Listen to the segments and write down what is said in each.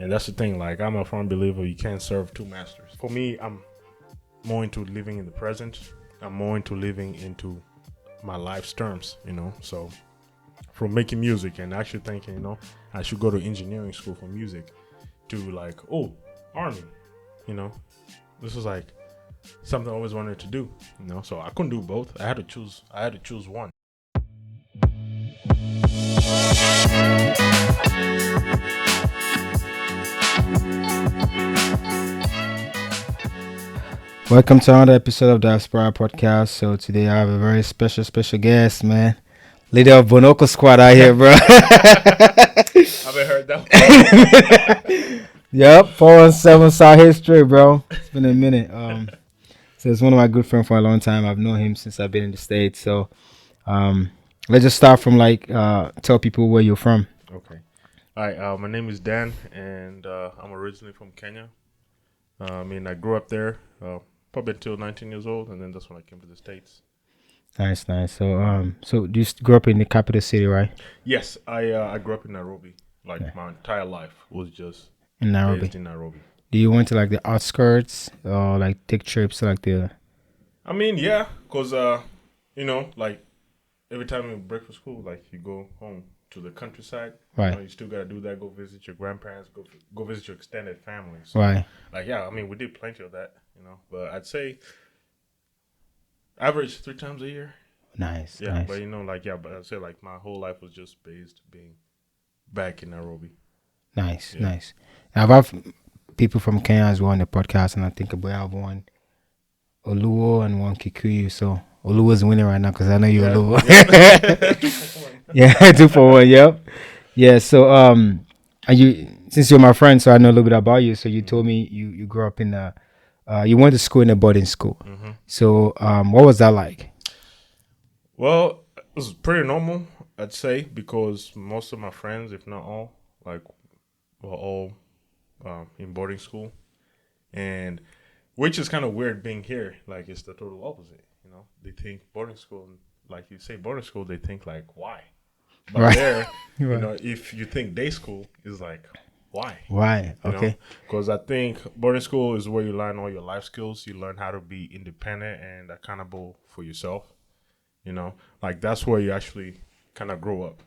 And that's the thing. Like, I'm a firm believer you can't serve two masters. For me, I'm more into living in the present. I'm more into living into my life's terms, So from making music and actually thinking, I should go to engineering school for music to like, oh, army, This was like something I always wanted to do, So I couldn't do both. I had to choose one. Welcome to another episode of Diasporas Podcast. So today I have a very special guest, man. Leader of Bonoko Squad out here, bro. I haven't heard that one. Yep, 417 South History, bro. It's been a minute. So it's one of my good friends for a long time. I've known him since I've been in the States. So let's just start from tell people where you're from. Okay. All right. My name is Dan, and I'm originally from Kenya. I grew up there probably until 19 years old, and then that's when I came to the States. Nice. So do you grew up in the capital city, right? Yes, I grew up in Nairobi. My entire life was just in Nairobi. based in Nairobi. Do you went to the outskirts or take trips to the? Yeah, because every time you break for school, you go home to the countryside. Right. You still gotta do that. Go visit your grandparents. Go visit your extended family. So, right. We did plenty of that. But I'd say average 3 times a year. Nice. Yeah, nice. But I'd say my whole life was just based being back in Nairobi. Nice. Now, I've had people from Kenya as well on the podcast, and I think we have one Oluo and one Kikuyu. So Oluo's winning right now because I know you're Oluo. Yeah, 2 for 1. Yep. Yeah. So since you're my friend, so I know a little bit about you. So you told me you grew up in you went to school in a boarding school. Mm-hmm. So what was that like? Well, it was pretty normal, I'd say, because most of my friends, if not all, were all in boarding school, and which is kind of weird being here. It's the total opposite. They think boarding school, you say boarding school, they think why? But right. There, right. If you think day school, is why? Why? Okay. Because I think boarding school is where you learn all your life skills. You learn how to be independent and accountable for yourself. That's where you actually kind of grow up.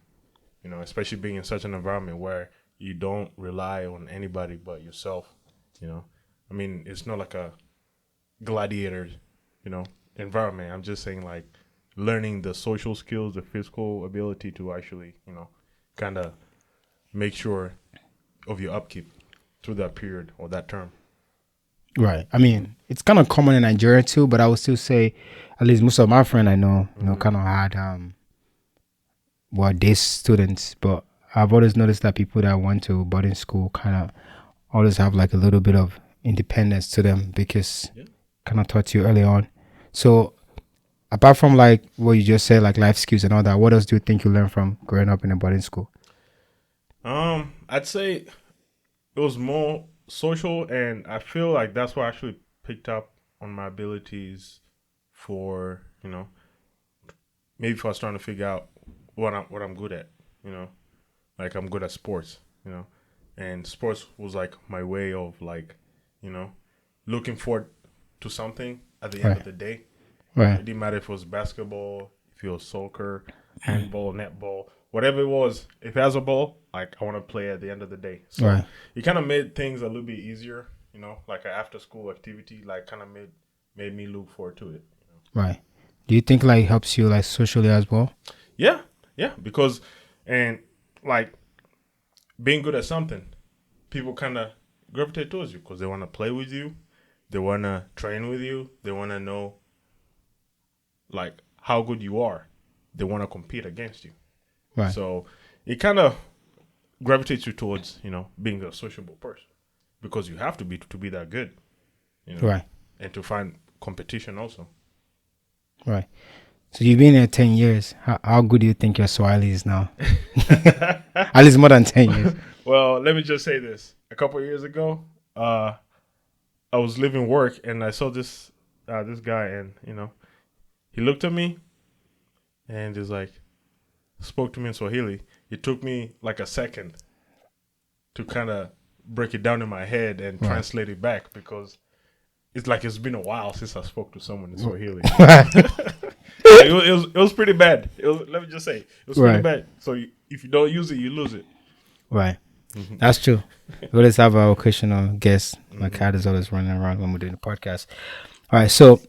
Especially being in such an environment where you don't rely on anybody but yourself. It's not like a gladiator, environment. I'm just saying learning the social skills, the physical ability to actually, kind of make sure of your upkeep through that period or that term. Right. It's kind of common in Nigeria too, but I would still say, at least most of my friends I know, kind of had, day students. But I've always noticed that people that went to boarding school kind of always have a little bit of independence to them because kind of taught you early on. So apart from what you just said, life skills and all that, what else do you think you learned from growing up in a boarding school? I'd say it was more social, and I feel that's what I actually picked up on my abilities for, maybe if I was trying to figure out what I'm good at, I'm good at sports, and sports was my way of looking forward to something at the end of the day. Right. It didn't matter if it was basketball, if it was soccer, handball, netball, whatever it was. If it has a ball, I want to play at the end of the day. So it kind of made things a little bit easier, an after school activity, kind of made me look forward to it. Right. Do you think helps you socially as well? Yeah, because being good at something, people kind of gravitate towards you because they want to play with you, they want to train with you, they want to know how good you are, they want to compete against you. Right. So it kind of gravitates you towards being a sociable person because you have to be that good, right, and to find competition also. Right. So you've been here 10 years. How good do you think your Swahili is now? At least more than 10 years. Well, let me just say this. A couple of years ago, I was leaving work and I saw this guy, and he looked at me and just spoke to me in Swahili. It took me a second to kind of break it down in my head and Right. translate it back because it's like it's been a while since I spoke to someone in Swahili. It was pretty bad. Let me just say, it was pretty Right. bad. So if you don't use it, you lose it. Right. That's true. We always have our occasional guests. My cat is always running around when we're doing the podcast. All right. So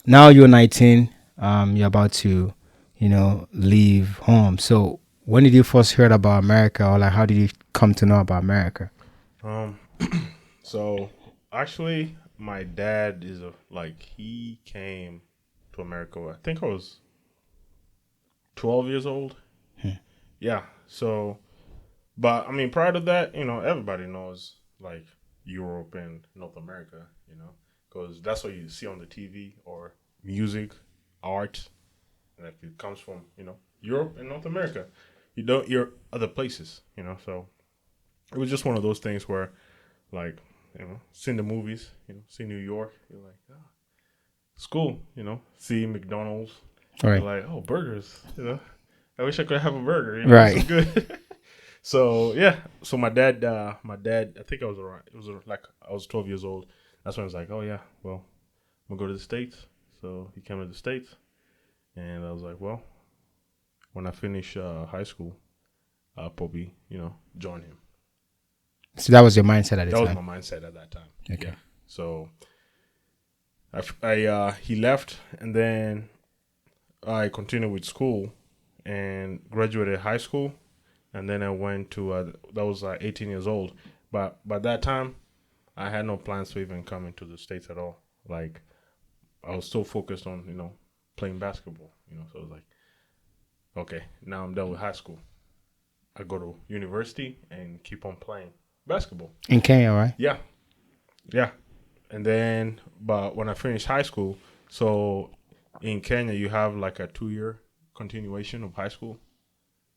now you're 19. You're about to, leave home. So when did you first hear about America, or like how did you come to know about America? So actually, my dad is he came to America. I think I was 12 years old. Yeah. So, but I mean, prior to that, everybody knows like Europe and North America, because that's what you see on the TV or music, art, like it comes from, Europe and North America. You don't hear other places, so it was just one of those things where, like, seeing the movies, see New York, you're like, oh, it's cool, see McDonald's, Right. you're like, oh, burgers, I wish I could have a burger, Right. It's good. So yeah, so my dad, I think I was around, it was like I was 12 years old. That's when I was like, oh yeah, well, I'm gonna go to the States. So he came to the States, and I was like, well, when I finish high school, I'll probably, join him. So that was your mindset at the That time? was my mindset at that time. Okay. Yeah. So he left, and then I continued with school and graduated high school, and then I went to that was 18 years old. But by that time, I had no plans to even come into the States at all. Like I was so focused on playing basketball. So I was like, okay, now I'm done with high school. I go to university and keep on playing basketball. In Kenya, right? Yeah. And then, but when I finished high school, so in Kenya, you have like a 2-year continuation of high school.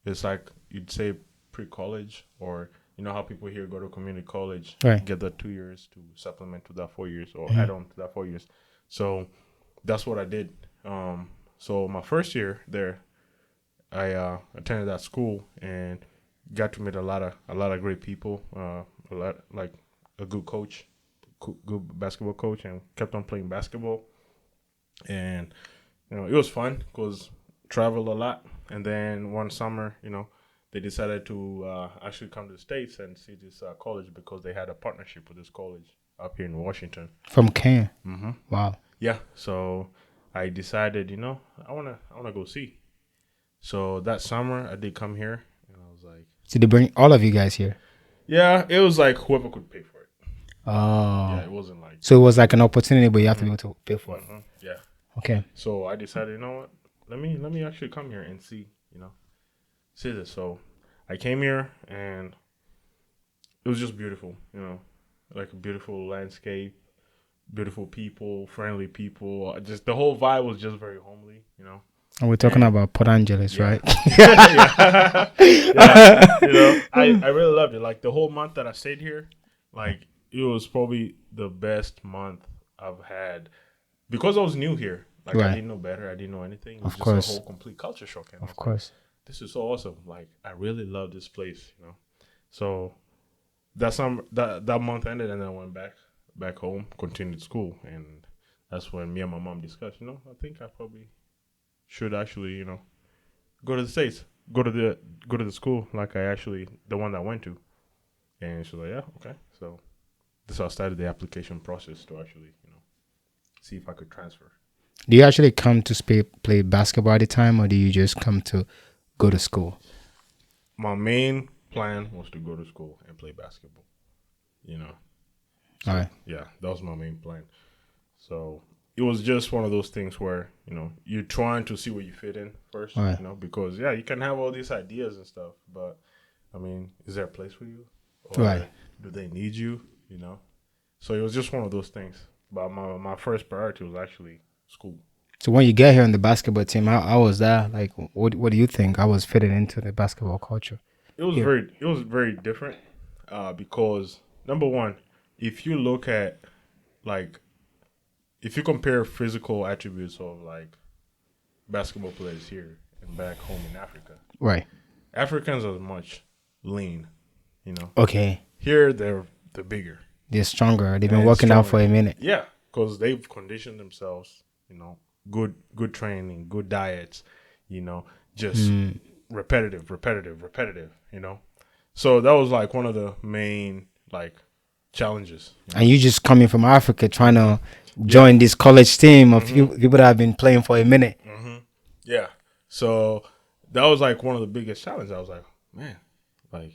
It's like you'd say pre-college, or how people here go to community college, Right. get that 2 years to supplement to that 4 years or add on to that 4 years. So that's what I did. So my first year there, I attended that school and got to meet a lot of great people. A lot like a good coach, good basketball coach, and kept on playing basketball. And it was fun because traveled a lot. And then one summer, they decided to actually come to the States and see this college because they had a partnership with this college up here in Washington. From Kenya? Mm-hmm. Wow. Yeah. So I decided, I wanna go see. So that summer I did come here, and I was like, So they bring all of you guys here? yeah, it was like whoever could pay for it. Oh. Yeah, it wasn't like. So it was like an opportunity, but you have to be able to pay for it. Yeah. Okay. So I decided, you know what? Let me actually come here and see this. So I came here, and it was just beautiful, like a beautiful landscape, beautiful people, friendly people. Just the whole vibe was just very homely, And we're talking about Port Angeles, Yeah. right? Yeah. I really loved it. Like the whole month that I stayed here, like it was probably the best month I've had because I was new here. Like Right. I didn't know better. I didn't know anything. It was Of just course. a whole complete culture shock. And I was Of like, course. this is so awesome. Like I really love this place, So that month ended, and then I went back home, continued school, and that's when me and my mom discussed. I think I probably should actually, go to the States, go to the school like the one that I went to, and she's like, yeah, okay. So this how I started the application process to actually, see if I could transfer. Do you actually come to play basketball at the time, or do you just come to go to school? My main plan was to go to school and play basketball. So, All right. yeah, that was my main plan. So it was just one of those things where, you're trying to see where you fit in first, Right. because, yeah, you can have all these ideas and stuff, but, I mean, is there a place for you? Or Right. do they need you, So it was just one of those things. But my first priority was actually school. So when you get here on the basketball team, how was that? Like, what do you think? I was fitted into the basketball culture. It was very different because, number one, if you look at, like, if you compare physical attributes of, like, basketball players here and back home in Africa, Right. Africans are much lean, Okay. Here, they're the bigger. They're stronger. They've been And working out stronger. for a minute. Yeah, because they've conditioned themselves. You know, good training, good diets. You know, just repetitive. You know, so that was like one of the main like challenges. You know? And you just coming from Africa trying to join this college team of people that have been playing for a minute. Yeah. So that was like one of the biggest challenges. I was like, man, like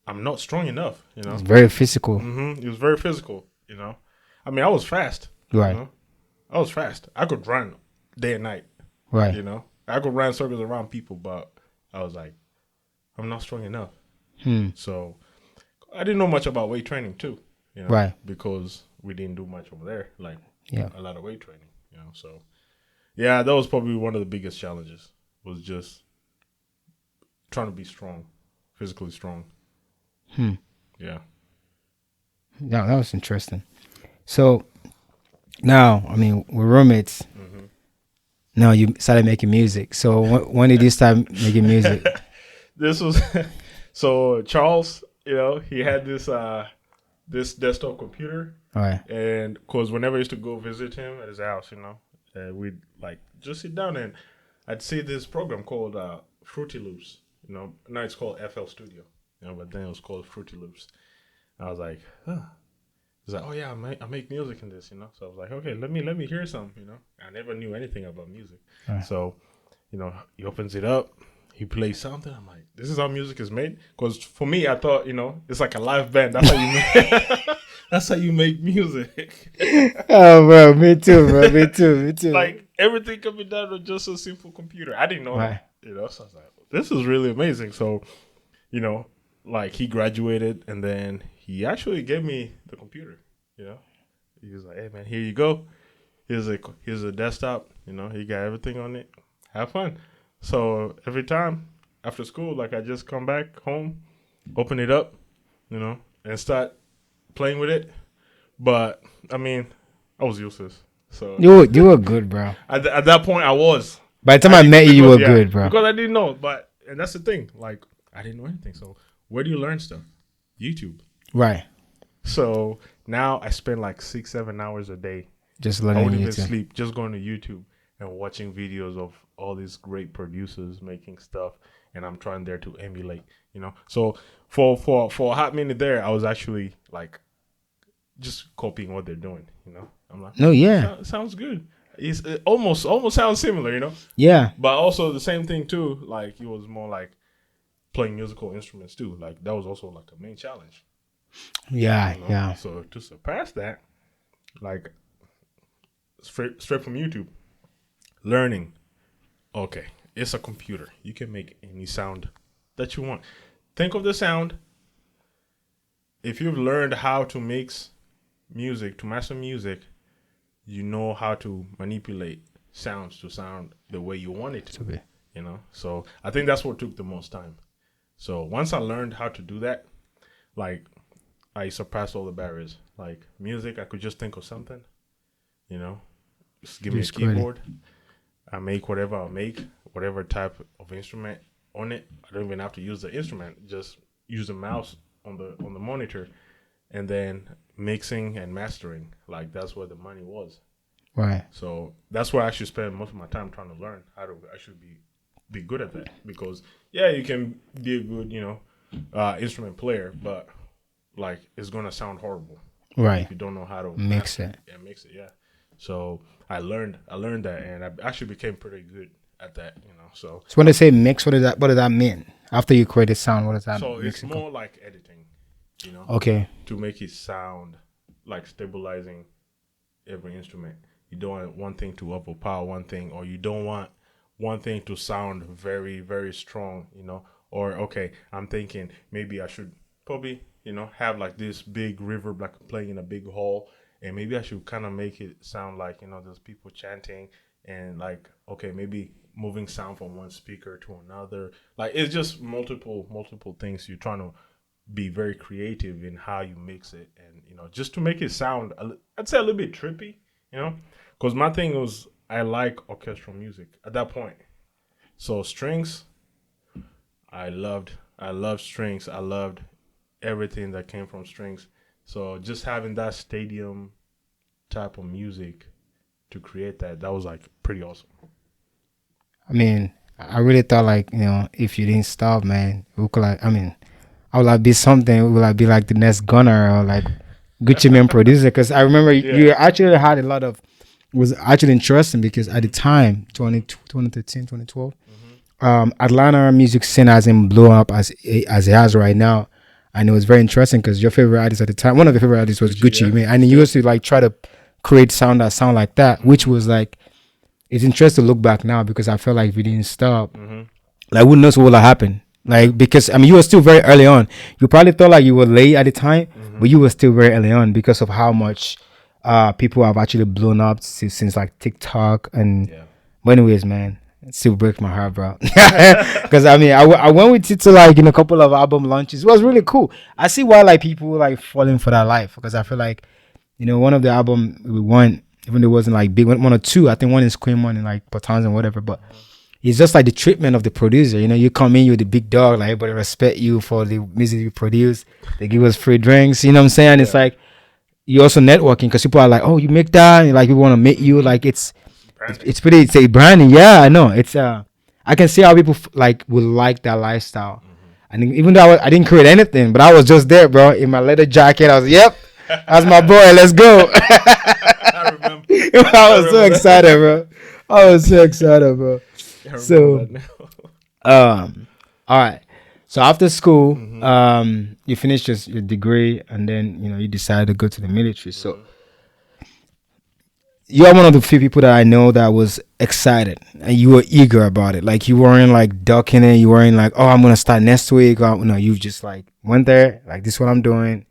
I'm not strong enough, you know. It's very physical. It was very physical, you know. I mean, I was fast, Right. You know? I was fast. I could run day and night, Right. you know. I could run circles around people, but I was like, I'm not strong enough. So I didn't know much about weight training too, you know, Right. because we didn't do much over there, like Yeah. a lot of weight training, you know. So yeah, that was probably one of the biggest challenges, was just trying to be strong, physically strong. Yeah. Yeah, that was interesting. So now, I mean, we're roommates. Now you started making music. So when did you start making music? This was so Charles, you know, he had this this desktop computer, All right. and cause whenever I used to go visit him at his house, you know, we'd like just sit down and I'd see this program called Fruity Loops. You know, now it's called FL Studio, you know, but then it was called Fruity Loops. And I was like, huh. He's like, oh yeah, I make music in this, you know. So I was like, okay, let me hear some, you know. I never knew anything about music, so you know, he opens it up, he plays something. I'm like, this is how music is made. Because for me, I thought, you know, it's like a live band. That's how you make. That's how you make music. Oh, bro, me too, bro, me too. Like everything can be done with just a simple computer. I didn't know that, you know. So I was like, this is really amazing. So, you know, like he graduated and then he actually gave me the computer, you know. He was like, hey man, here you go. Here's a desktop, you know, he got everything on it. Have fun. So every time after school, like I just come back home, open it up, you know, and start playing with it. But I mean, I was useless. So You were good, bro. At that point I was. By the time I met you, you were good, bro. Because I didn't know. And that's the thing. Like, I didn't know anything. So, where do you learn stuff? YouTube. Right. So, now I spend like 6-7 hours a day. Just I learning wouldn't even YouTube. sleep. Just going to YouTube and watching videos of all these great producers making stuff. And I'm trying there to emulate, you know. So, for a hot minute there, I was actually like just copying what they're doing, you know. I'm like, No, yeah. sounds good. It almost sounds similar, you know. Yeah. But also the same thing too. Like it was more like playing musical instruments too. Like that was also like a main challenge. Yeah, You know? yeah. So to surpass that, like straight from YouTube, learning. Okay, it's a computer. You can make any sound that you want. Think of the sound. If you've learned how to mix music, to master music, you know how to manipulate sounds to sound the way you want it to be, you know? So I think that's what took the most time. So once I learned how to do that, like I surpassed all the barriers. Like music, I could just think of something, you know, just give me a keyboard. I make whatever I make, whatever type of instrument on it. I don't even have to use the instrument, just use the mouse on the monitor, and then mixing and mastering. Like that's where the money was. Right. So that's where I actually spend most of my time trying to learn how to actually be good at that. Because yeah, you can be a good, you know, instrument player, but like it's gonna sound horrible. Right. If you don't know how to mix it. Yeah, mix it, yeah. So I learned that, and I actually became pretty good at that, you know. So when they say mix, what does that mean? After you create a sound, what does that mean? So it's more like editing, you know. Okay. To make it sound like stabilizing every instrument. You don't want one thing to overpower one thing, or you don't want one thing to sound very, very strong, you know. Or okay, I'm thinking maybe I should probably, you know, have like this big reverb like playing in a big hall, and maybe I should kind of make it sound like, you know, there's people chanting, and like okay, maybe moving sound from one speaker to another. Like it's just multiple things. You're trying to be very creative in how you mix it, and you know, just to make it sound, I'd say a little bit trippy, you know, because my thing was I like orchestral music at that point. So strings, I loved strings. I loved everything that came from strings. So just having that stadium type of music to create that was like pretty awesome. I mean, I really thought like, if you didn't stop, man, we could like, I would like be something. We would like be like the next Gunner or like Gucci Mane producer. Because I remember you actually had a lot of, was actually interesting because at the time, 2013, 2012, Atlanta music scene hasn't blown up as it has right now. And it was very interesting because your favorite artist at the time, one of your favorite artists was Gucci Mane. And you used to like try to create sound like that, which was like, it's interesting to look back now because I felt like if we didn't stop, like who knows what would have happened. Like, because you were still very early on. You probably thought like you were late at the time, but you were still very early on because of how much people have actually blown up since like TikTok and. But anyways, man, it still breaks my heart, bro. Because I went with you to like in a couple of album launches. It was really cool. I see why like people like falling for that life because I feel like one of the album we won, even though it wasn't like big, one or two. I think one is Queen, one in like Patans and whatever, but. It's just like the treatment of the producer. You come in, you're the big dog. Like, everybody respect you for the music you produce. They give us free drinks. You know what I'm saying? Yeah. It's like, you're also networking because people are like, oh, you make that? And like, we want to meet you. Like, it's pretty, it's a branding. Yeah, I know. It's, I can see how people like would like that lifestyle. And even though I didn't create anything, but I was just there, bro, in my leather jacket. I was, yep, that's my boy. Let's go. I remember. I was so excited, bro. I was so excited, bro. So, all right. So after school, you finished your degree, and then you decided to go to the military. So you're one of the few people that I know that was excited and you were eager about it. Like you weren't like ducking it. You weren't like, oh, I'm gonna start next week. Or, no, you just like went there. Like, this is what I'm doing,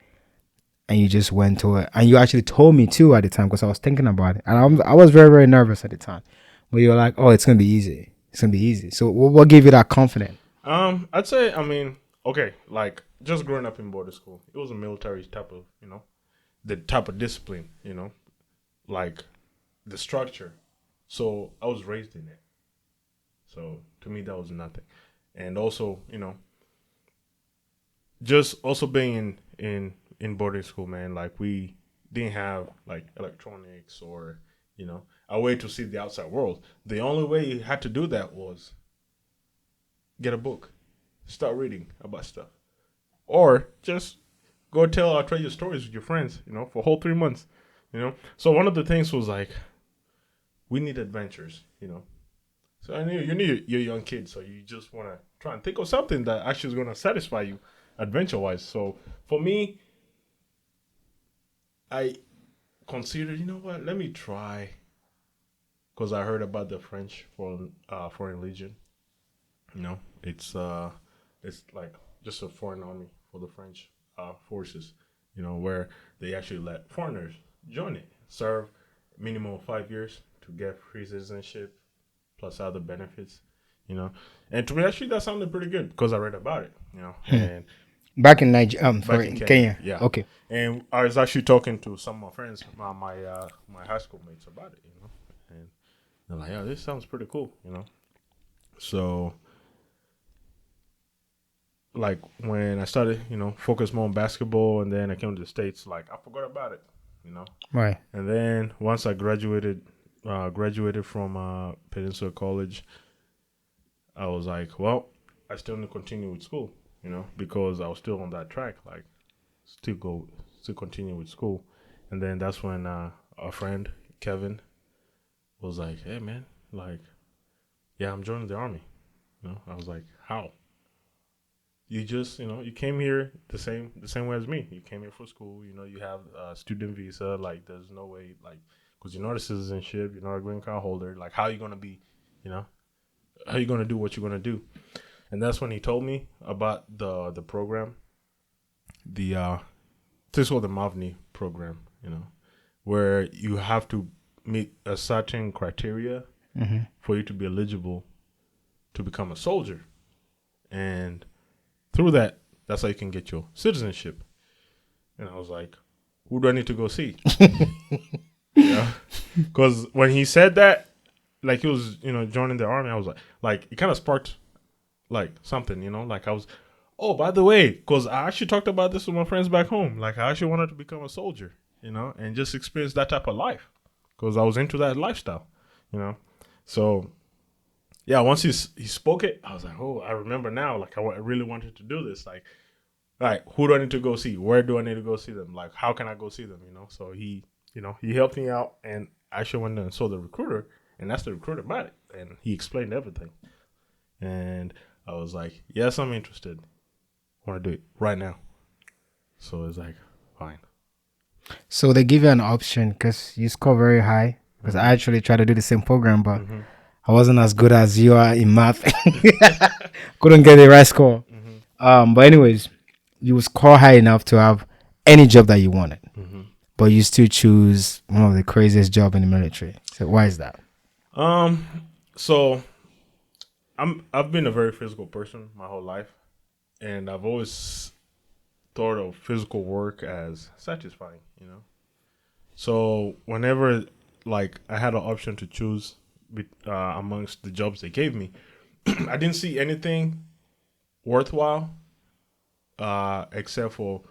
and you just went to it. And you actually told me too at the time because I was thinking about it, and I was very, very nervous at the time. But you were like, oh, it's gonna be easy. It's gonna be easy. So what gave you that confidence? I'd say, okay, like just growing up in border school, it was a military type of, the type of discipline, like the structure. So I was raised in it. So to me, that was nothing. And also, just also being in boarding school, man, like we didn't have like electronics or, a way to see the outside world. The only way you had to do that was get a book, start reading about stuff, or just go tell outrageous stories with your friends, for a whole 3 months, So one of the things was like, we need adventures, So I knew you're a young kid, so you just want to try and think of something that actually is going to satisfy you adventure-wise. So for me, I considered, let me try. Because I heard about the French Foreign Legion, it's like just a foreign army for the French forces, where they actually let foreigners join it, serve minimum of 5 years to get free citizenship, plus other benefits, And to me, actually, that sounded pretty good because I read about it, And back in Kenya. Yeah. Okay. And I was actually talking to some of my friends, my high school mates about it, and they're like, yeah, this sounds pretty cool, So, like, when I started, focus more on basketball, and then I came to the States, like, I forgot about it, Right. And then once I graduated from Peninsula College, I was like, well, I still need to continue with school, because I was still on that track, like, still continue with school. And then that's when our friend, Kevin, was like, hey, man, like, yeah, I'm joining the Army. I was like, how? You just, you came here the same way as me. You came here for school. You have a student visa. Like, there's no way, like, because you're not a citizenship. You're not a green card holder. Like, how are you going to be, how are you going to do what you're going to do? And that's when he told me about the program. This is called the MAVNI program, where you have to meet a certain criteria for you to be eligible to become a soldier. And through that's how you can get your citizenship. And I was like, who do I need to go see? Because when he said that, like he was, joining the Army, I was like it kind of sparked like something, like I was oh, by the way, because I actually talked about this with my friends back home. Like, I actually wanted to become a soldier, and just experience that type of life because I was into that lifestyle, So, yeah, once he spoke it, I was like, oh, I remember now. Like, I really wanted to do this. Like, who do I need to go see? Where do I need to go see them? Like, how can I go see them? So he helped me out, and I actually went and saw the recruiter, and that's the recruiter about it, and he explained everything, and I was like, yes, I'm interested. I want to do it right now. So it's like, fine. So they give you an option because you score very high. Because I actually tried to do the same program, but I wasn't as good as you are in math. Couldn't get the right score. But anyways, you score high enough to have any job that you wanted, but you still choose one of the craziest job in the military. So why is that? So I've been a very physical person my whole life, and I've always thought of physical work as satisfying, So whenever I had an option to choose amongst the jobs they gave me, I didn't see anything worthwhile except for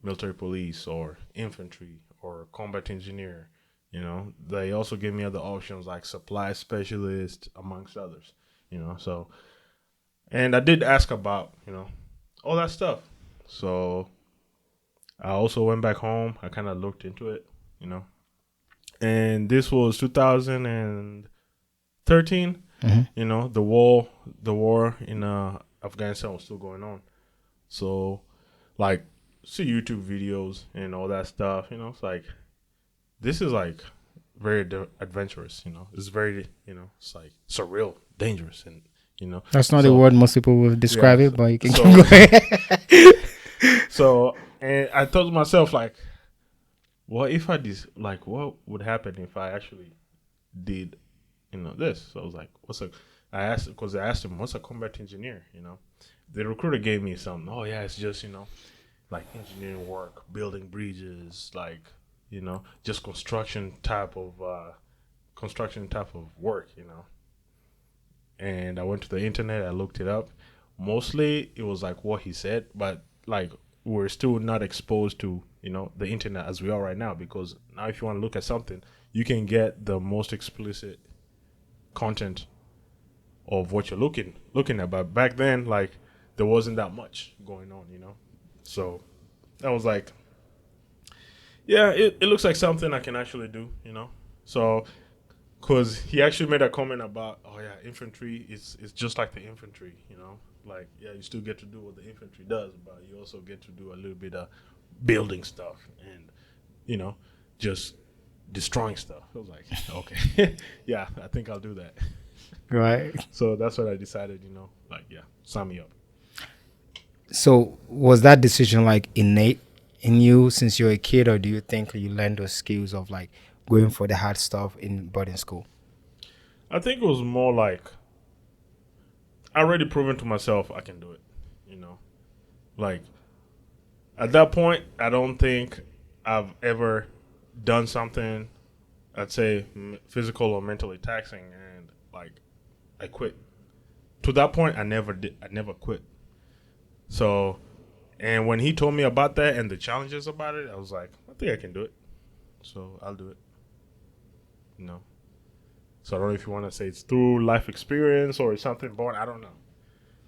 military police or infantry or combat engineer. They also gave me other options like supply specialist amongst others. So, and I did ask about all that stuff. So I also went back home. I kind of looked into it, and this was 2013. The war in Afghanistan was still going on. So, see YouTube videos and all that stuff. It's like this is very adventurous. It's very it's like surreal, dangerous, and that's not the word most people will describe it, but you can keep going. So, and I thought to myself, what if I what would happen if I actually did, this? So I was like, I asked him, what's a combat engineer? The recruiter gave me something. Oh yeah, it's just, engineering work, building bridges, just construction type of work, And I went to the internet, I looked it up. Mostly it was what he said, but we're still not exposed to the internet as we are right now, because now if you want to look at something, you can get the most explicit content of what you're looking at. But back then, there wasn't that much going on, So I was like, yeah, it looks like something I can actually do, So because he actually made a comment about, oh yeah, infantry is just like the infantry, yeah, you still get to do what the infantry does, but you also get to do a little bit of building stuff and, just destroying stuff. I was like, okay, yeah, I think I'll do that. Right. So that's what I decided, yeah, sign me up. So was that decision innate in you since you're a kid, or do you think you learned those skills of going for the hard stuff in boarding school? I think it was more I already proven to myself I can do it, at that point, I don't think I've ever done something, I'd say physical or mentally taxing, and I quit. To that point, I never did. I never quit. So, and when he told me about that and the challenges about it, I was like, I think I can do it. So I'll do it. So I don't know if you want to say it's through life experience or it's something born. I don't know.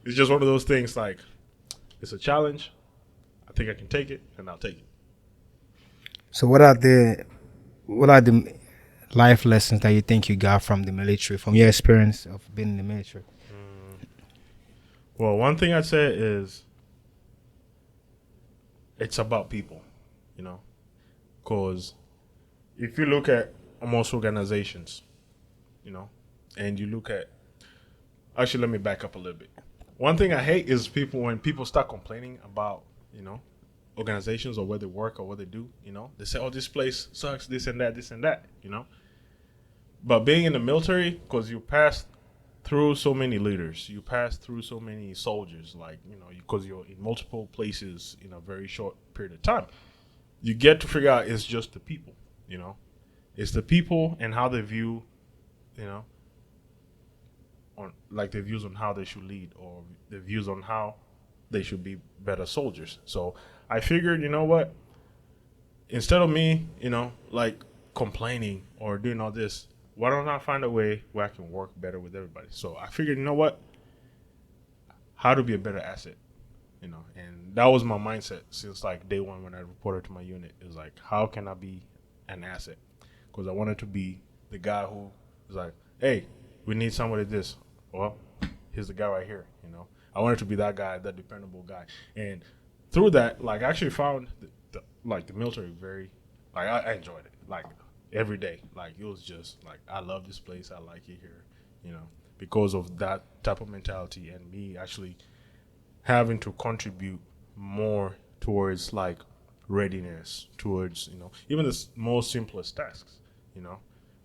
It's just one of those things it's a challenge. I think I can take it, and I'll take it. So what are the life lessons that you think you got from the military, from your experience of being in the military? Well, one thing I'd say is it's about people, because if you look at most organizations, and you look at, actually, let me back up a little bit. One thing I hate is when people start complaining about, organizations or where they work or what they do, they say, oh, this place sucks, this and that, But being in the military, because you pass through so many leaders, you pass through so many soldiers, because you're in multiple places in a very short period of time, you get to figure out it's just the people, It's the people and how they view, on their views on how they should lead, or their views on how they should be better soldiers. So I figured, you know what? Instead of me, like complaining or doing all this, why don't I find a way where I can work better with everybody? So I figured, you know what? How to be a better asset, and that was my mindset since like day one when I reported to my unit. It was like, how can I be an asset? Because I wanted to be the guy who was like, hey, we need somebody this. Well, here's the guy right here. I wanted to be that guy, that dependable guy, and through that, like, I actually found the military very, like, I enjoyed it, like, every day. Like, it was just like, I love this place, I like it here, because of that type of mentality and me actually having to contribute more towards like readiness, towards even the most simplest tasks,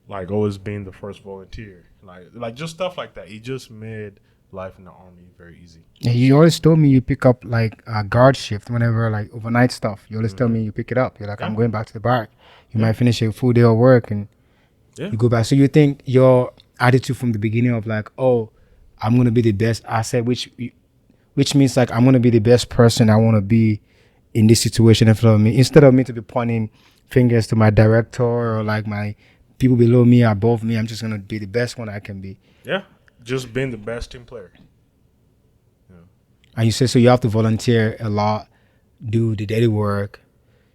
like always being the first volunteer, like just stuff like that. It just made life in the army very easy. Yeah, you always told me you pick up like a guard shift whenever like overnight stuff. You always tell me you pick it up. You're like, I'm going back to the barrack. You might finish a full day of work and you go back. So you think your attitude from the beginning of like, oh, I'm gonna be the best asset, which means like I'm gonna be the best person I want to be in this situation in front of me, instead of me to be pointing fingers to my director or like my people below me, above me. I'm just gonna be the best one I can be. Yeah, just being the best team player. And you say so you have to volunteer a lot, do the daily work.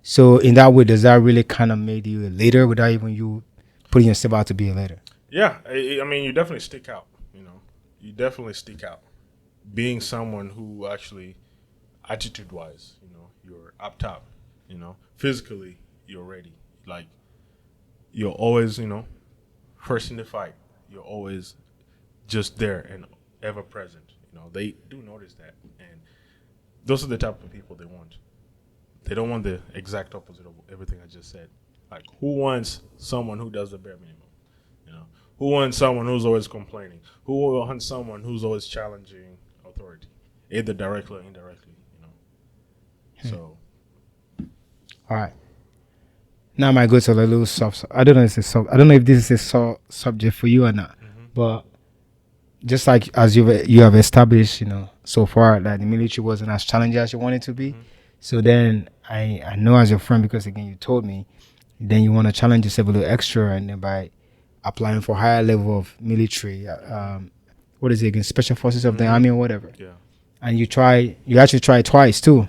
So in that way, does that really kind of make you a leader without even you putting yourself out to be a leader? Yeah, I mean, you definitely stick out. You definitely stick out. Being someone who actually, attitude-wise, you're up top. Physically, you're ready. Like, you're always, first in the fight. You're always just there and ever present. They do notice that, and those are the type of people they want. They don't want the exact opposite of everything I just said. Like, who wants someone who does the bare minimum? Who wants someone who's always complaining? Who wants someone who's always challenging authority, either directly or indirectly? So, all right. Now I might go to a little soft. I don't know if this is a subject for you or not, but just like as you have established, so far that the military wasn't as challenging as you wanted to be. So then I know as your friend, because again you told me, then you want to challenge yourself a little extra, and then by applying for higher level of military, what is it again, special forces of the army or whatever. Yeah. And you actually tried twice too.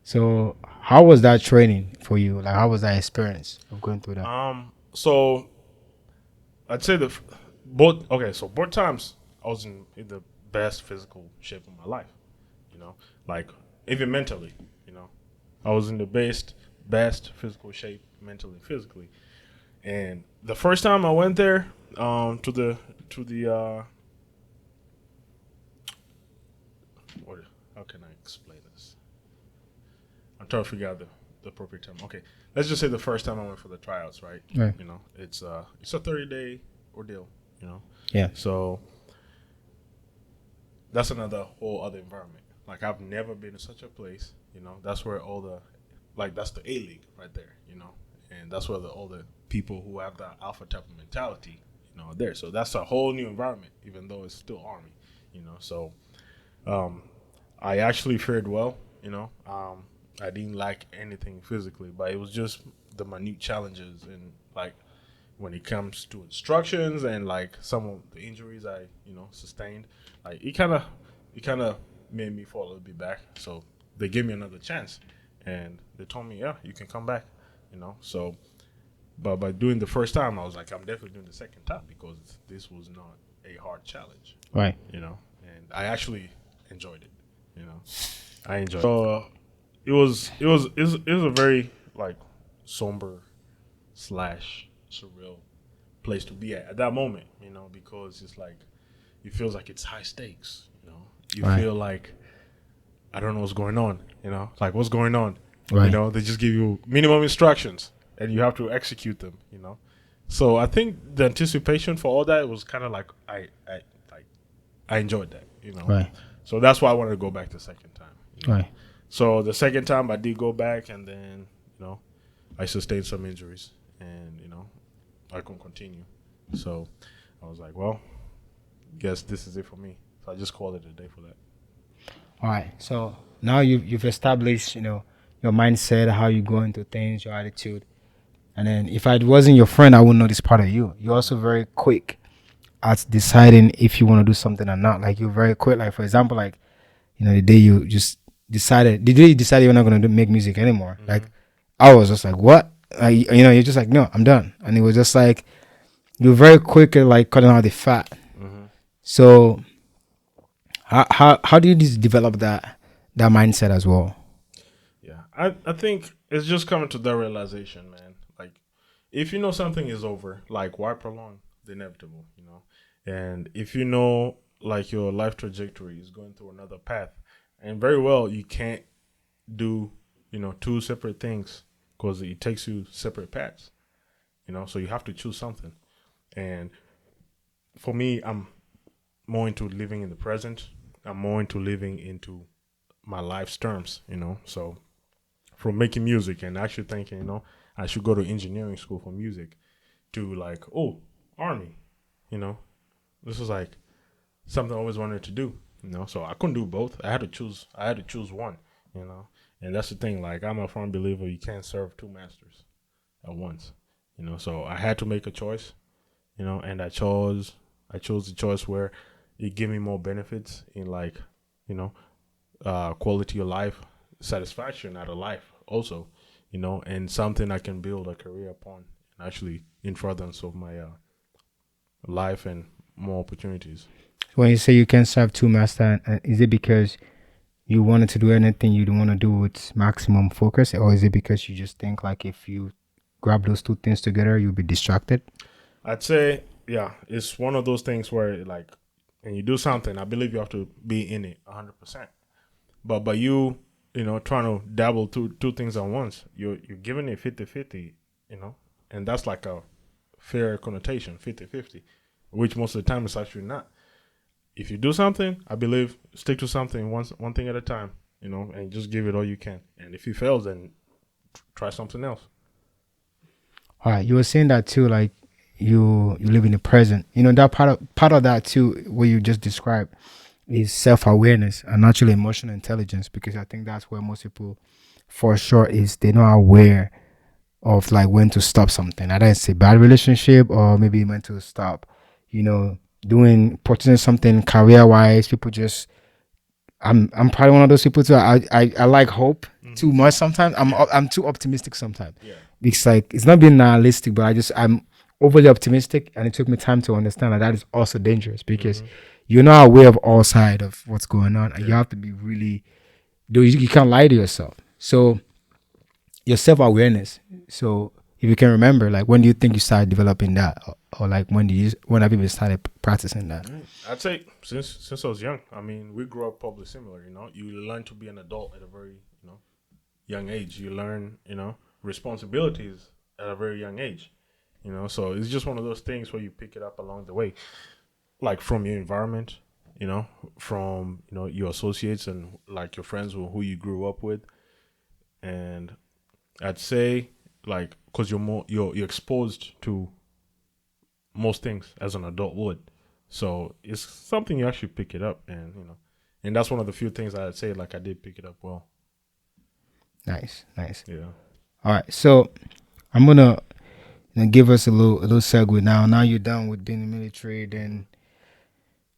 So how was that training for you? Like, how was that experience of going through that? So I'd say both times I was in the best physical shape of my life, like even mentally, I was in the best physical shape mentally and physically. And the first time I went there, how can I explain this? I'm trying to figure out the appropriate term. Okay, let's just say the first time I went for the tryouts, right? Right. It's a 30-day ordeal. Yeah. So that's another whole other environment. Like, I've never been in such a place. That's where that's the A League right there. And that's where all the people who have the alpha type of mentality, are there. So that's a whole new environment, even though it's still Army. So I actually fared well. I didn't lack anything physically, but it was just the minute challenges and like when it comes to instructions and like some of the injuries I sustained, like it kind of made me fall a little bit back. So they gave me another chance, and they told me, yeah, you can come back. So but by doing the first time, I was like, I'm definitely doing the second time, because this was not a hard challenge, Right. And I actually enjoyed it. I enjoyed it. So it was a very like somber / surreal place to be at that moment, because it's like it feels like it's high stakes, you Right. feel like I don't know what's going on, like what's going on, Right. They just give you minimum instructions and you have to execute them, So I think the anticipation for all that was kind of like I enjoyed that, Right. So that's why I wanted to go back the second time. Right. So the second time I did go back, and then I sustained some injuries, and I couldn't continue. So I was like, well, guess this is it for me. So I just called it a day for that. All right. So now you've established, your mindset, how you go into things, your attitude. And then if I wasn't your friend, I wouldn't know this part of you. You're also very quick at deciding if you want to do something or not. Like you're very quick. Like for example, like the day you just decided, the day you decided you're not going to make music anymore. Like I was just like, what? You're just like, no, I'm done. And it was just like you're very quick at like cutting out the fat. So how do you just develop that mindset as well? Yeah, I think it's just coming to that realization, man. Like, if you know something is over, like, why prolong the inevitable, And if you know, like, your life trajectory is going through another path, and very well, you can't do, two separate things because it takes you separate paths, So you have to choose something. And for me, I'm more into living in the present. I'm more into living into my life's terms, So from making music and actually thinking, I should go to engineering school for music to like, oh, army, This was like something I always wanted to do, So I couldn't do both. I had to choose one, And that's the thing. Like, I'm a firm believer you can't serve two masters at once, So I had to make a choice, and I chose the choice where it gave me more benefits in like, quality of life, satisfaction out of life also, and something I can build a career upon and actually in furtherance of my life and more opportunities. When you say you can serve two masters, is it because you wanted to do anything you don't want to do with maximum focus, or is it because you just think like if you grab those two things together, you'll be distracted? I'd say, yeah, it's one of those things where like, and you do something, I believe you have to be in it 100%. But by you, trying to dabble two things at once, you're giving it 50-50, and that's like a fair connotation, 50-50, which most of the time it's actually not. If you do something, I believe stick to something one thing at a time, and just give it all you can. And if it fails, then try something else. All right, you were saying that too, like you live in the present. That part of that too, what you just described, is self-awareness and actually emotional intelligence, because I think that's where most people for sure is they're not aware of like when to stop something. Either it's a bad relationship or maybe when to stop, pursuing something career-wise. People just I'm probably one of those people too. I like hope too much sometimes. I'm too optimistic sometimes. Yeah. Because like it's not being nihilistic, but I'm overly optimistic, and it took me time to understand that is also dangerous because you're not aware of all sides of what's going on, and you have to be really. You can't lie to yourself. So your self-awareness. So if you can remember, like when do you think you started developing that, or like when have you started practicing that? I'd say since I was young. I mean, we grew up probably similar. You learn to be an adult at a very young age. You learn responsibilities at a very young age. So it's just one of those things where you pick it up along the way, like from your environment, from your associates and like your friends who you grew up with, and I'd say like because you're exposed to most things as an adult would, so it's something you actually pick it up, and and that's one of the few things I'd say like I did pick it up well. Nice. Yeah. All right, so I'm gonna give us a little segue now. Now you're done with being in the military, then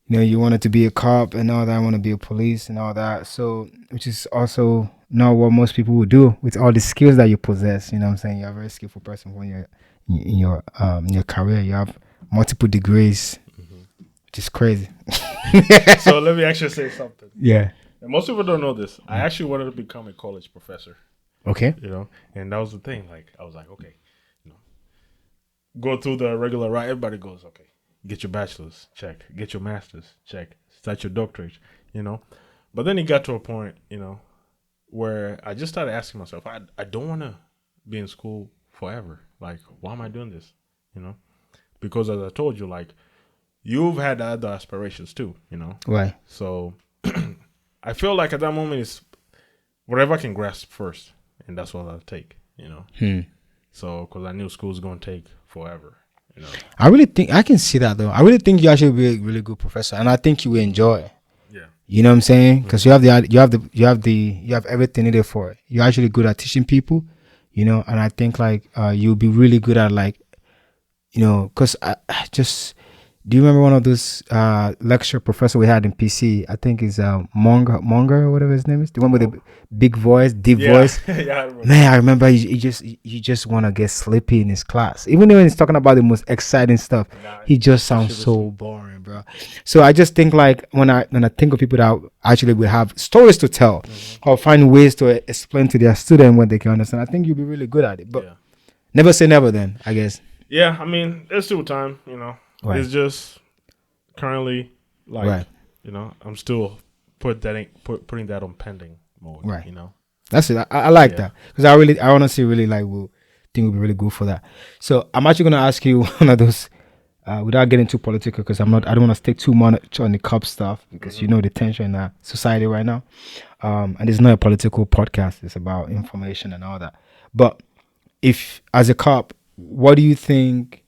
you wanted to be a cop and all that. I want to be a police and all that. So, which is also not what most people would do with all the skills that you possess. You know what I'm saying? You're a very skillful person when you're in your career. You have multiple degrees, which is crazy. So let me actually say something. Yeah. And most people don't know this. I actually wanted to become a college professor. Okay. And that was the thing. Like, I was like, okay, go through the regular route. Everybody goes, okay, get your bachelor's, check. Get your master's, check. Start your doctorate, But then it got to a point, where I just started asking myself, I don't want to be in school forever. Like, why am I doing this? Because as I told you, like, you've had other aspirations too, Right. So I feel like at that moment it's whatever I can grasp first, and that's what I'll take, So, because I knew school was going to take forever, I really think I can see that though. I really think you actually be a really good professor, and I think you will enjoy. Yeah. You know what I'm saying? Because you have everything needed for it. You're actually good at teaching people, you know. And I think like you'll be really good at like, you know, because I just do you remember one of those lecture professor we had in PC? I think is Monger or whatever his name is, the one with the big voice, deep voice. Yeah, I remember. Man, I remember he just want to get sleepy in his class, even when he's talking about the most exciting stuff. He just sounds so boring, bro. So I just think like when I think of people that actually will have stories to tell or find ways to explain to their student what they can understand, I think you'll be really good at it. But never say never, then I guess. Yeah, I mean, there's still time, you know. Right. It's just currently like, you know, I'm still putting that on pending mode, right? You know, that's it. I like that because I honestly really like think will be really good for that. So I'm actually gonna ask you one of those without getting too political because I don't want to stick too much on the cop stuff because you know the tension in our society right now. And it's not a political podcast; it's about information and all that. But if as a cop, what do you think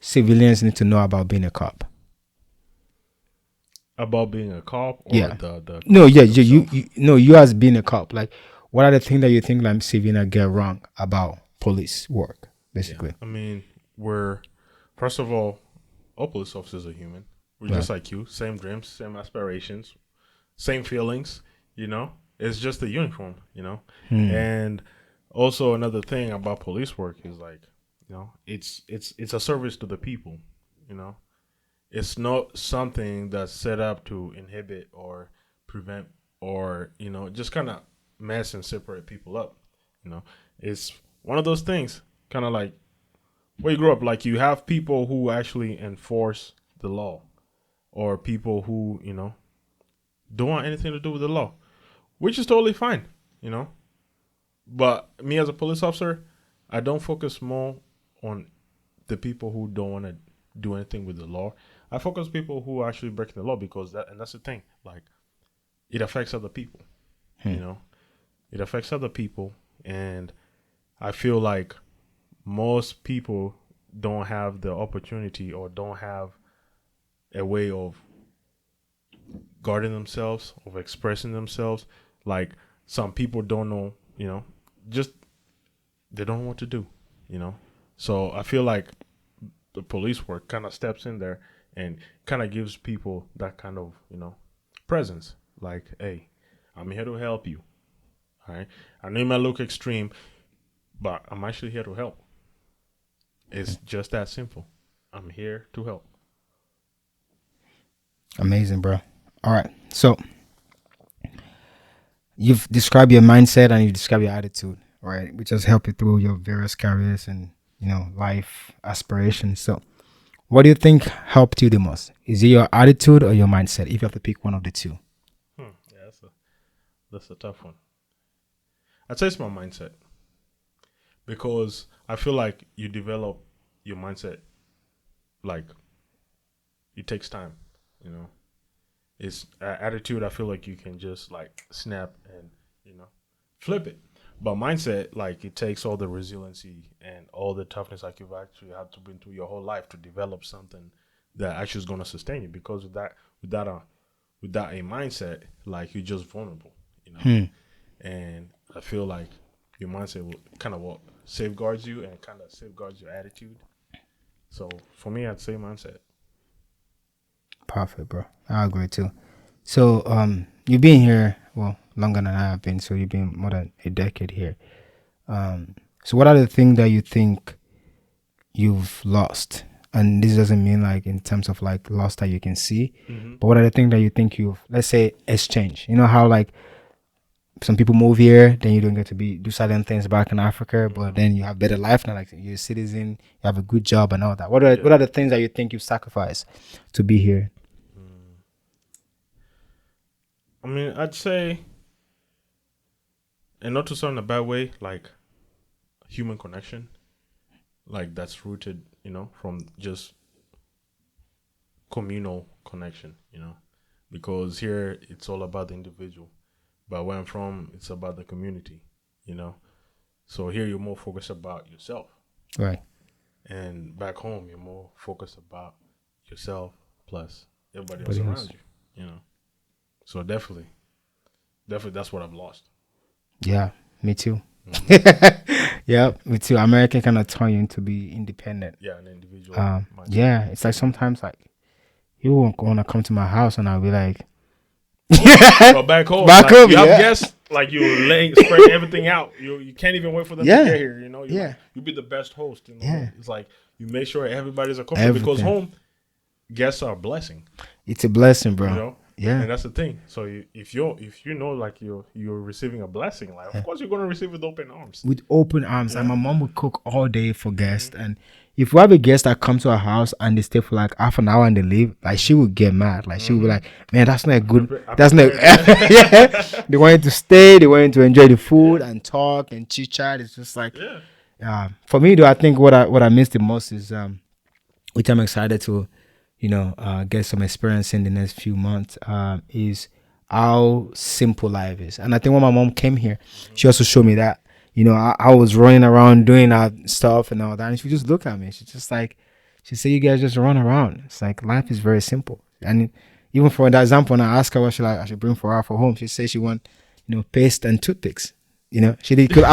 civilians need to know about being a cop? About being a cop, or you as being a cop. Like, what are the things that you think like civilians get wrong about police work? Basically, I mean, first of all police officers are human. We're just like you, same dreams, same aspirations, same feelings. You know, it's just a uniform. You know, and also another thing about police work is like, you know, it's a service to the people. You know. It's not something that's set up to inhibit or prevent or, you know, just kind of mess and separate people up. You know, it's one of those things, kind of like where you grew up. Like you have people who actually enforce the law or people who, you know, don't want anything to do with the law, which is totally fine, you know. But me as a police officer, I don't focus more on the people who don't want to do anything with the law. I focus on people who are actually breaking the law because that's the thing. Like, it affects other people. You know, it affects other people, and I feel like most people don't have the opportunity or don't have a way of guarding themselves, of expressing themselves. Like some people don't know, you know, just they don't know what to do, you know. So I feel like the police work kind of steps in there and kind of gives people that kind of, you know, presence. Like, hey, I'm here to help you. All right. I know it might look extreme, but I'm actually here to help. It's just that simple. I'm here to help. Amazing, bro. All right. So you've described your mindset and you've described your attitude, right? Which has helped you through your various careers and, you know, life aspirations. So what do you think helped you the most? Is it your attitude or your mindset? If you have to pick one of the two. Yeah, that's a tough one. I'd say it's my mindset. Because I feel like you develop your mindset, like, it takes time, you know. It's attitude, I feel like you can just, like, snap and, you know, flip it. But mindset, like, it takes all the resiliency and all the toughness like you've actually had to bring through your whole life to develop something that actually is going to sustain you. Because without a mindset, like, you're just vulnerable, you know. And I feel like your mindset will kind of safeguards you and kind of safeguards your attitude. So for me, I'd say mindset. Perfect, bro. I agree too. So you've been here longer than I have been. So you've been more than a decade here. So what are the things that you think you've lost? And this doesn't mean like in terms of like lost that you can see, but what are the things that you think you've, let's say, exchanged? You know how like some people move here, then you don't get to do certain things back in Africa, but then you have better life now, like you're a citizen, you have a good job and all that. What are the things that you think you've sacrificed to be here? I mean, I'd say, and not to sound in a bad way, like human connection, like that's rooted, you know, from just communal connection, you know, because here it's all about the individual, but where I'm from, it's about the community, you know. So here you're more focused about yourself, right? And back home you're more focused about yourself plus everybody else around you, you know. So definitely, that's what I've lost. Yeah, me too. Mm-hmm. Yeah, me too. American kind of taught you to be independent. Yeah, an individual. Yeah, it's like sometimes like you won't want to come to my house and I'll be like, But back home, back like, home, you have yeah. guests, like you spread everything out. You can't even wait for them Yeah. to get here. You know, Yeah. You be the best host. You know, Yeah. it's like you make sure everybody's comfortable because Everything. home guests are a blessing. It's a blessing, bro. You know, Yeah. and that's the thing. So if you know like you're receiving a blessing, like of course you're gonna receive with open arms. With open arms. And my mom would cook all day for guests. And if we have a guest that come to our house and they stay for like half an hour and they leave, like she would get mad. Like she would be like, man, that's not good. That's not. Yeah. They wanted to stay. They wanted to enjoy the food and talk and chit chat. It's just like, for me though, I think what I miss the most is which I'm excited to, get some experience in the next few months, is how simple life is. And I think when my mom came here, she also showed me that. I was running around doing that stuff and all that. And she just look at me. She's just like, she said, you guys just run around. It's like, life is very simple. And even for that example, when I asked her what I should bring for her for home, she said she want, paste and toothpicks. She could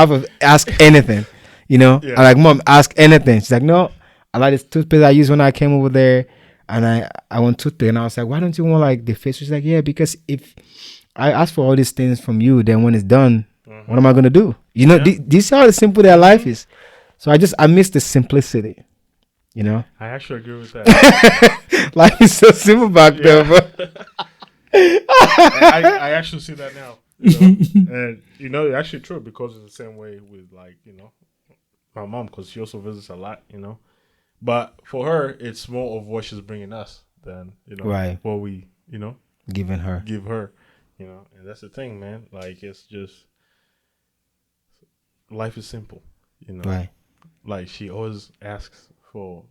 ask anything, I'm like, Mom, ask anything. She's like, no, I like this toothpaste I used when I came over there. And I want toothpaste. And I was like, why don't you want like the face? She's like, yeah, because if I ask for all these things from you, then when it's done, what am I going to do? This is how simple their life is. So I miss the simplicity, I actually agree with that. Life is so simple back there, bro. I actually see that now. And, it's actually true because it's the same way with like, my mom, because she also visits a lot, But for her, it's more of what she's bringing us than, right. what we, give her. And that's the thing, man. Like, it's just, life is simple, Right. Like, she always asks for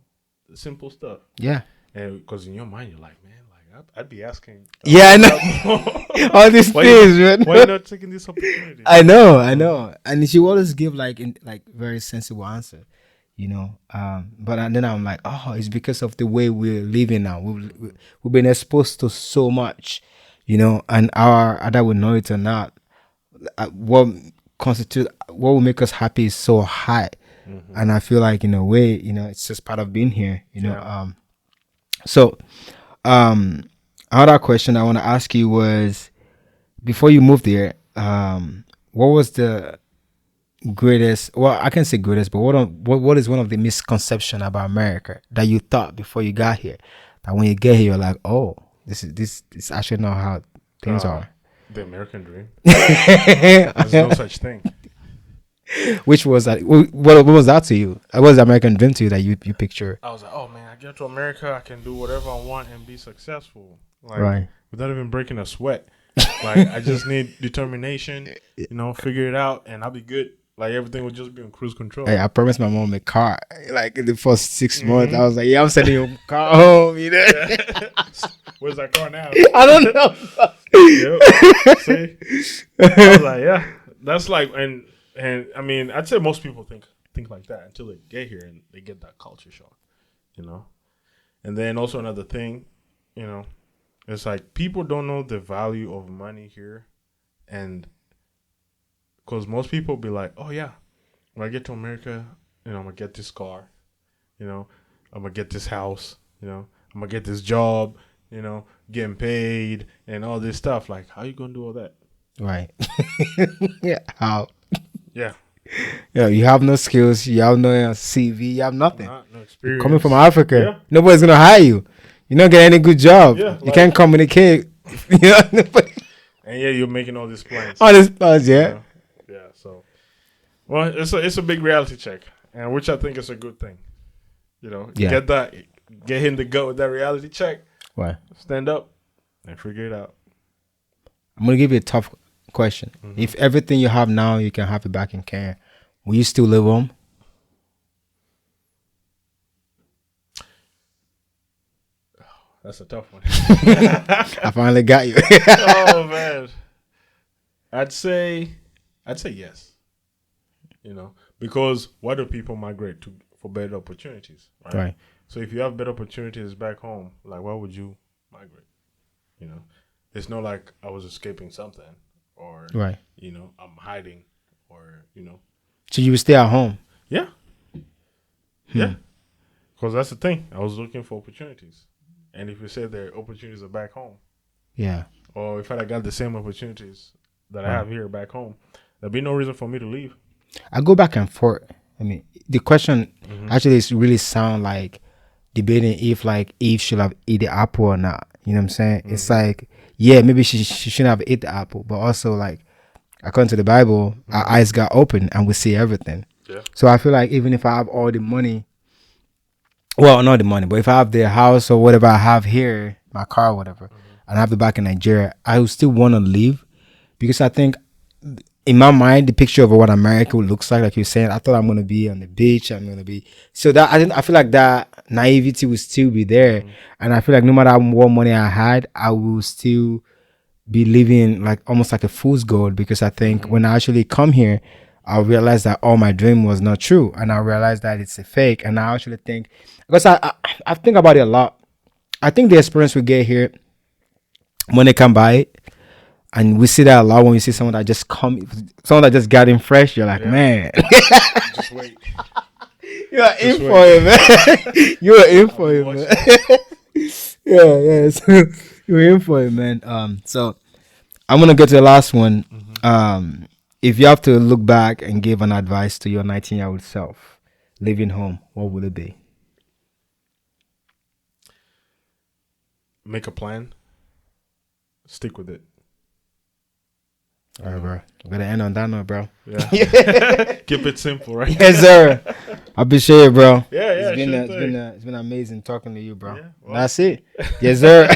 simple stuff. Yeah. And because in your mind, you're like, man, like, I'd be asking. Yeah, I know. All these things, man. Why are you not taking this opportunity? I know. And she always give like very sensible answer. But then I'm like, oh, it's because of the way we're living now. We've been exposed to so much, and either we know it or not, what will make us happy is so high. And I feel like in a way, it's just part of being here, So, another question I want to ask you was, before you moved there, what was the greatest, well, I can say greatest, but what is one of the misconceptions about America that you thought before you got here, that when you get here you're like, oh, this is actually not how things are? The American dream. There's no such thing. Which was that? What was that to you? What was the American dream to you that you picture? I was like, oh man, I get to America, I can do whatever I want and be successful, like, right, without even breaking a sweat. Like, I just need determination, figure it out, and I'll be good. Like, everything would just be on cruise control. Hey, I promised my mom a car. Like, in the first 6 months, I was like, yeah, I'm sending you a car home, Yeah. Where's that car now? I don't know. Yep. See? I was like, yeah. That's like, and I mean, I'd say most people think like that until they get here and they get that culture shock, And then also another thing, it's like people don't know the value of money here, and because most people be like, oh yeah, when I get to America, I'm gonna get this car, I'm gonna get this house, I'm gonna get this job, getting paid and all this stuff. Like, how you gonna do all that? Right. Yeah. How? Yeah. Yeah, you have no skills, you have no CV, you have nothing. No experience. Coming from Africa, Yeah. Nobody's gonna hire you. You're not getting any good job. Yeah, you can't communicate. And yeah, you're making all these plans. All these plans, yeah. Yeah. So, well, it's a big reality check, and which I think is a good thing. Yeah. Get in the gut with that reality check. Right. Stand up and figure it out. I'm gonna give you a tough question. If everything you have now you can have it back in Kenya, will you still live home? That's a tough one. I finally got you. Oh man, I'd say yes. Because why do people migrate for better opportunities? Right. So if you have better opportunities back home, like, why would you migrate? it's not like I was escaping something or, Right. I'm hiding or, So you would stay at home. Yeah. Yeah. Because that's the thing. I was looking for opportunities. And if you say the opportunities are back home, Yeah. or if I got the same opportunities that I have here back home, there'd be no reason for me to leave. I go back and forth. I mean, the question actually is really sound like debating if like Eve should have eat the apple or not. You know what I'm saying? It's like, yeah, maybe she shouldn't have ate the apple, but also like according to the Bible, our eyes got open and we see everything. Yeah. So I feel like even if I have all the money, well, not the money, but if I have the house or whatever I have here, my car, or whatever, and I have it back in Nigeria, I would still want to leave because I think in my mind, the picture of what America looks like you're saying, I thought I'm going to be on the beach. I'm going to be, so that I feel like that naivety will still be there. And I feel like no matter what money I had, I will still be living like almost like a fool's gold because I think when I actually come here, I realized that all my dream was not true. And I realized that it's a fake. And I actually think, because I think about it a lot. I think the experience we get here, money can buy it. And we see that a lot when we see someone that just got in fresh. You're like, man. Just wait. You are in for it, man. You are in for it, man. Yeah. So you're in for it, man. So I'm gonna get to the last one. If you have to look back and give an advice to your 19-year-old self leaving home, what would it be? Make a plan. Stick with it. All right, bro. I'm gonna end on that note, bro. Yeah. Keep it simple, right? Yes, sir. I appreciate it, bro. Yeah. It's been amazing talking to you, bro. Yeah, well. That's it. Yes, sir.